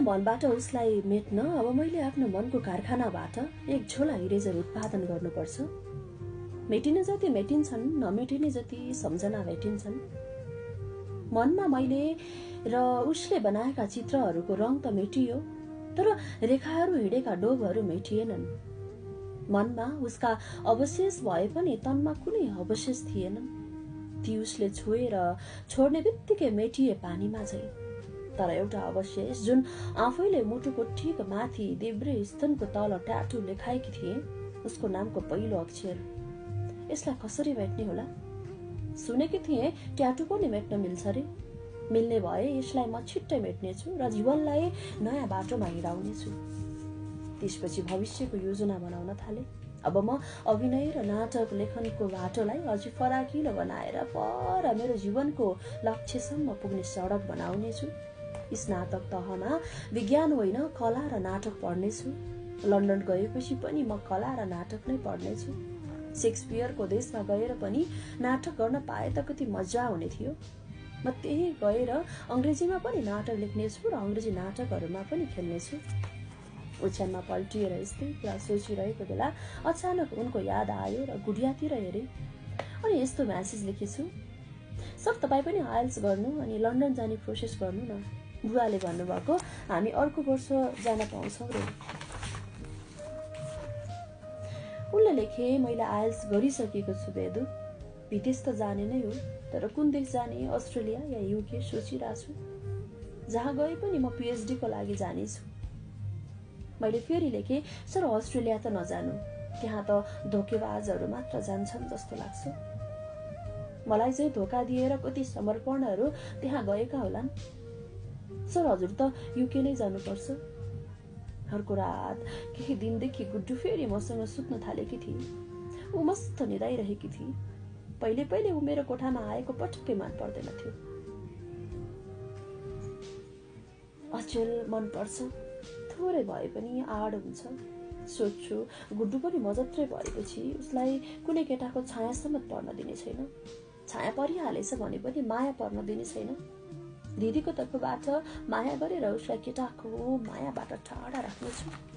मनबाट उसलाई मेट्न अब मैले आफ्नो मनको कारखानाबाट एक झोला इरेजर उत्पादन गर्नुपर्छ। मेटिने जति मेटिन्छन्, नमेटिने जति सम्झना भेटिन्छन्। मनमा मैले र उसले बनाएका चित्रहरूको रङ त मेटियो, तर रेखाहरू हिँडेका डोबहरू मेटिएनन्। मनमा उसका अवशेष भए पनि तनमा कुनै अवशेष थिएनन्। ती उसले छोएर छोड्ने बित्तिकै मेटिए पानीमा झै। तर एउटा अवशेष जुन आफैले मुटुको ठिक माथि देब्रे स्तनको तल ट्याटु लेखाएकी थिए, उसको नामको पहिलो अक्षर। यसलाई कसरी मेट्ने होला? सुनेकी थिएँ ट्याटु पनि मेट्न मिल्छ रे। मिल्ने भए यसलाई म छिट्टै मेट्नेछु र जीवनलाई नयाँ बाटोमा हिँडाउनेछु। त्यसपछि भविष्यको योजना बनाउन थाले। अब म अभिनय र नाटक लेखनको बाटोलाई अझै फराकिलो बनाएर पर मेरो जीवनको लक्ष्यसम्म पुग्ने सडक बनाउनेछु। स्नातक तहमा विज्ञान होइन कला र नाटक पढ्नेछु। लन्डन गएपछि पनि म कला र नाटक नै पढ्नेछु। शेक्सपियरको देशमा गएर पनि नाटक गर्न पाए त कति मजा हुने थियो। म त्यही गएर अङ्ग्रेजीमा पनि नाटक लेख्नेछु र अङ्ग्रेजी नाटकहरूमा पनि खेल्नेछु। ओछ्यानमा पल्टिएर यस्तै कुरा सोचिरहेको बेला अचानक उनको याद आयो र गुडियातिर हेरे अनि यस्तो म्यासेज लेखेछु, सर तपाईँ पनि आइएल्स गर्नु अनि लन्डन जाने प्रोसेस गर्नु न। बुवाले भन्नुभएको हामी अर्को वर्ष जान पाउँछौँ रे। उनले लेखे मैले आइएल्स गरिसकेको छु बेदु। विदेश त जाने नै हो, तर कुन देश जाने, अस्ट्रेलिया या युके सोचिरहेको छु। जहाँ गए पनि म पिएचडी को लागि जानेछु। मैले फेरि लेखेँ सर अस्ट्रेलिया त नजानु, त्यहाँ त धोकेबाजहरू मात्र जान्छन् जस्तो लाग्छ। मलाई चाहिँ धोका दिएर कति समर्पणहरू त्यहाँ गएका होलान्। सर हजुर त युके नै जानुपर्छ। अर्को रात केही दिनदेखि गुड्डु फेरि मसँग सुत्न थालेकी थिए। ऊ मस्त निदाइरहेकी थिए। पहिले पहिले ऊ मेरो कोठामा आएको पटक्कै मन पर्दैन थियो। अचेल मन पर्छ, थोरै भए पनि आड हुन्छ। सोच्छु गुड्डु पनि म जत्रै भएपछि उसलाई कुनै केटाको छायासम्म पर्न दिने छैन। छाया परिहालेछ भने पनि माया पर्न दिने छैन। दिदीको तर्फबाट माया गरेर उसलाई केटाको मायाबाट टाढा राख्नेछु।